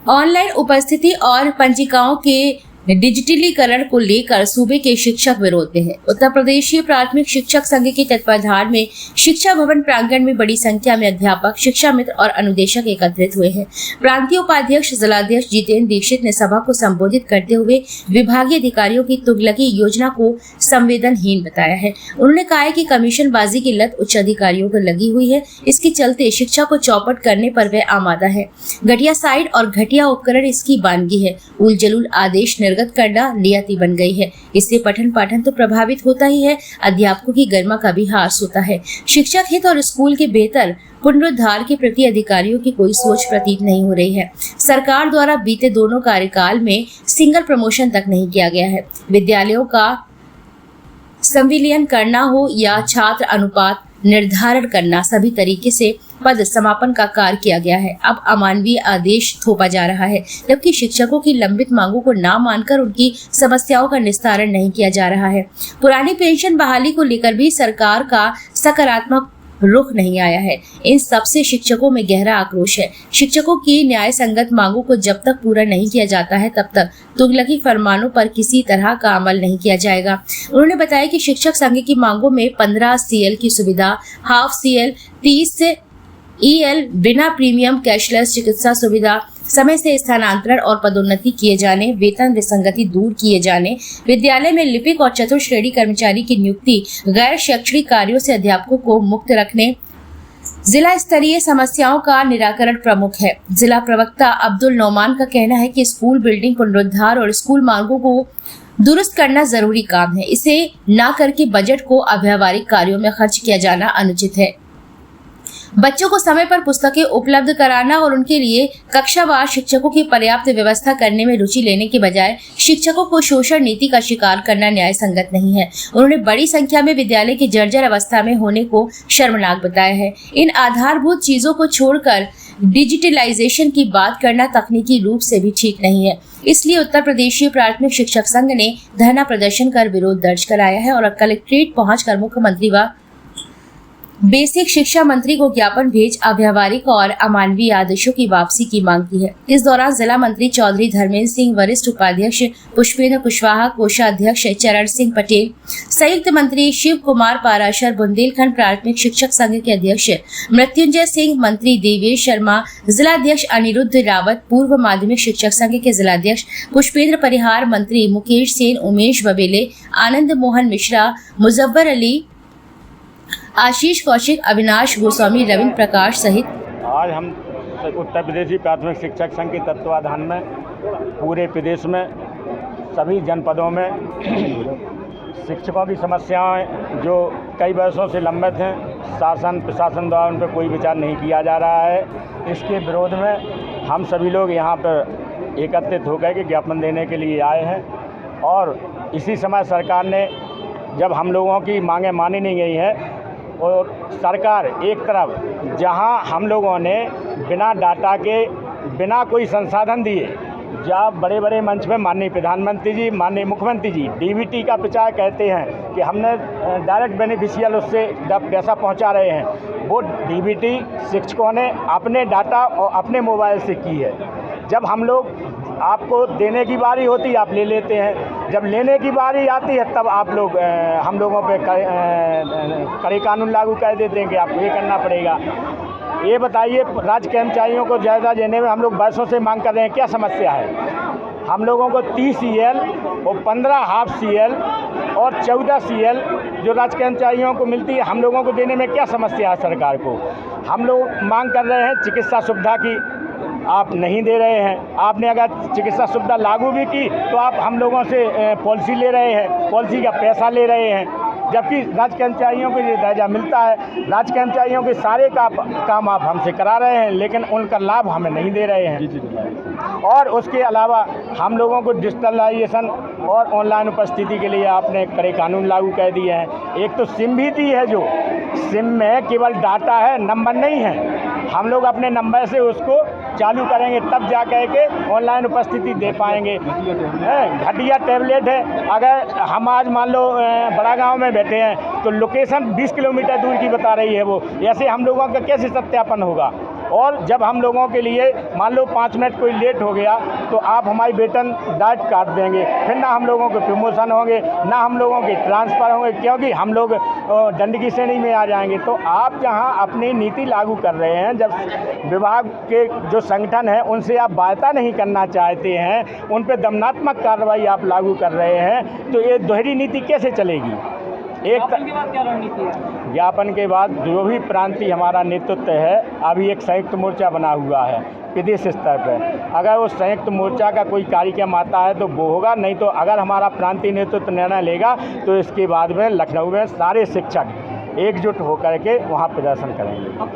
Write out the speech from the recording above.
Online उपस्थिति और पंजिकाओं के डिजिटलीकरण को लेकर सूबे के शिक्षक विरोध में हैं। उत्तर प्रदेशीय प्राथमिक शिक्षक संघ के तत्वाधान में शिक्षा भवन प्रांगण में बड़ी संख्या में अध्यापक, शिक्षा मित्र और अनुदेशक एकत्रित हुए हैं। प्रांतीय उपाध्यक्ष जिलाध्यक्ष जितेंद्र दीक्षित ने सभा को संबोधित करते हुए विभागीय अधिकारियों की तुगलकी योजना को संवेदनहीन बताया है। उन्होंने कहा है कि कमीशनबाजी की लत उच्च अधिकारियों को लगी हुई है। इसके चलते शिक्षा को चौपट करने पर वह आमादा है। घटिया साइट और घटिया उपकरण इसकी वानगी है। उल जलूल आदेश निर्गत करना नियति बन गई है। इससे पठन पाठन तो प्रभावित होता ही है, अध्यापकों की गरिमा का भी ह्रास होता है। शिक्षक हित और स्कूल के बेहतर पुनरुद्धार के प्रति अधिकारियों की कोई सोच प्रतीत नहीं हो रही है। सरकार द्वारा बीते दोनों कार्यकाल में सिंगल प्रमोशन तक नहीं किया गया है। विद्यालयों का संविलियन करना हो या छात्र अनुपात निर्धारण करना, सभी तरीके से पद समापन का कार्य किया गया है। अब अमानवीय आदेश थोपा जा रहा है, जबकि शिक्षकों की लंबित मांगों को ना मानकर उनकी समस्याओं का निस्तारण नहीं किया जा रहा है। पुरानी पेंशन बहाली को लेकर भी सरकार का सकारात्मक रुख नहीं आया है। इन सबसे शिक्षकों में गहरा आक्रोश है। शिक्षकों की न्याय संगत मांगों को जब तक पूरा नहीं किया जाता है, तब तक तुगलकी फरमानों पर किसी तरह का अमल नहीं किया जाएगा। उन्होंने बताया कि शिक्षक संघ की मांगों में 15 CL की सुविधा, हाफ CL, 30 EL, बिना प्रीमियम कैशलेस चिकित्सा सुविधा, समय से स्थानांतरण और पदोन्नति किए जाने, वेतन विसंगति दूर किए जाने, विद्यालय में लिपिक और चतुर्थ श्रेणी कर्मचारी की नियुक्ति, गैर शैक्षणिक कार्यों से अध्यापकों को मुक्त रखने, जिला स्तरीय समस्याओं का निराकरण प्रमुख है। जिला प्रवक्ता अब्दुल नौमान का कहना है कि स्कूल बिल्डिंग पुनरुद्धार और स्कूल मार्गों को दुरुस्त करना जरूरी काम है। इसे न करके बजट को अव्यावहारिक कार्यों में खर्च किया जाना अनुचित है। बच्चों को समय पर पुस्तकें उपलब्ध कराना और उनके लिए कक्षावार शिक्षकों की पर्याप्त व्यवस्था करने में रुचि लेने के बजाय शिक्षकों को शोषण नीति का शिकार करना न्याय संगत नहीं है। उन्होंने बड़ी संख्या में विद्यालय की जर्जर अवस्था में होने को शर्मनाक बताया है। इन आधारभूत चीजों को छोड़कर डिजिटलाइजेशन की बात करना तकनीकी रूप से भी ठीक नहीं है। इसलिए उत्तर प्रदेशीय प्राथमिक शिक्षक संघ ने धरना प्रदर्शन कर विरोध दर्ज कराया है और कलेक्ट्रेट पहुंचकर मुख्यमंत्री व बेसिक शिक्षा मंत्री को ज्ञापन भेज अव्यावहारिक और अमानवीय आदेशों की वापसी की मांग की है। इस दौरान जिला मंत्री चौधरी धर्मेंद्र सिंह, वरिष्ठ उपाध्यक्ष पुष्पेंद्र कुशवाहा, कोषाध्यक्ष चरण सिंह पटेल, संयुक्त मंत्री शिव कुमार पाराशर, बुंदेलखंड प्राथमिक शिक्षक संघ के अध्यक्ष मृत्युंजय सिंह, मंत्री देवेश शर्मा, जिलाध्यक्ष अनिरुद्ध रावत, पूर्व माध्यमिक शिक्षक संघ के जिलाध्यक्ष पुष्पेंद्र परिहार, मंत्री मुकेश सेन, उमेश बबेले, आनंद मोहन मिश्रा, मुजफ्फर अली, आशीष कौशिक, अविनाश गोस्वामी, रविंद्र प्रकाश सहित आज हम उत्तर प्रदेशी प्राथमिक शिक्षक संघ के तत्वाधान में पूरे प्रदेश में सभी जनपदों में शिक्षकों की समस्याएं जो कई वर्षों से लंबित हैं, शासन प्रशासन द्वारा उन पर कोई विचार नहीं किया जा रहा है। इसके विरोध में हम सभी लोग यहाँ पर एकत्रित होकर के ज्ञापन देने के लिए आए हैं। और इसी समय सरकार ने जब हम लोगों की मांगें मानी नहीं गई हैं और सरकार एक तरफ जहां हम लोगों ने बिना डाटा के, बिना कोई संसाधन दिए, जब बड़े बड़े मंच पे माननीय प्रधानमंत्री जी, माननीय मुख्यमंत्री जी DBT का प्रचार कहते हैं कि हमने डायरेक्ट बेनिफिशियल उससे जब पैसा पहुंचा रहे हैं, वो DBT शिक्षकों ने अपने डाटा और अपने मोबाइल से की है। जब हम लोग आपको देने की बारी होती है आप ले लेते हैं, जब लेने की बारी आती है तब आप लोग हम लोगों पे कड़े कानून लागू कर देते हैं कि आपको ये करना पड़ेगा। ये बताइए, राज्य कर्मचारियों को जायज़ा देने में हम लोग वर्षों से मांग कर रहे हैं, क्या समस्या है? हम लोगों को 30 CL और 15 हाफ CL और 14 CL जो राज्य कर्मचारियों को मिलती है, हम लोगों को देने में क्या समस्या है सरकार को? हम लोग मांग कर रहे हैं चिकित्सा सुविधा की, आप नहीं दे रहे हैं। आपने अगर चिकित्सा सुविधा लागू भी की तो आप हम लोगों से पॉलिसी ले रहे हैं, पॉलिसी का पैसा ले रहे हैं, जबकि राज्य कर्मचारियों को ये दर्जा मिलता है। राज्य कर्मचारियों के सारे काम आप हमसे करा रहे हैं, लेकिन उनका लाभ हमें नहीं दे रहे हैं। और उसके अलावा हम लोगों को डिजिटलाइजेशन और ऑनलाइन उपस्थिति के लिए आपने कड़े कानून लागू कर दिए हैं। एक तो सिम भी दी है, जो सिम में केवल डाटा है, नंबर नहीं है। हम लोग अपने नंबर से उसको चालू करेंगे तब जा कर के ऑनलाइन उपस्थिति दे पाएंगे। घटिया टैबलेट है। अगर हम आज मान लो बड़ा गांव में बैठे हैं तो लोकेशन 20 किलोमीटर दूर की बता रही है वो, ऐसे हम लोगों का कैसे सत्यापन होगा? और जब हम लोगों के लिए मान लो 5 मिनट कोई लेट हो गया तो आप हमारी वेतन डाइट काट देंगे, फिर ना हम लोगों के प्रमोशन होंगे, ना हम लोगों के ट्रांसफ़र होंगे, क्योंकि हम लोग दंड की श्रेणी में आ जाएंगे। तो आप जहां अपनी नीति लागू कर रहे हैं, जब विभाग के जो संगठन है उनसे आप वार्ता नहीं करना चाहते हैं, उन पर दमनात्मक कार्रवाई आप लागू कर रहे हैं, तो ये दोहरी नीति कैसे चलेगी? ज्ञापन के बाद क्या रणनीति है? ज्ञापन के बाद जो भी प्रांतीय हमारा नेतृत्व है, अभी एक संयुक्त मोर्चा बना हुआ है प्रदेश स्तर पर। अगर उस संयुक्त मोर्चा का कोई कार्यक्रम आता है तो वो होगा, नहीं तो अगर हमारा प्रांतीय नेतृत्व निर्णय लेगा तो इसके बाद में लखनऊ में सारे शिक्षक एकजुट होकर के वहाँ प्रदर्शन करेंगे।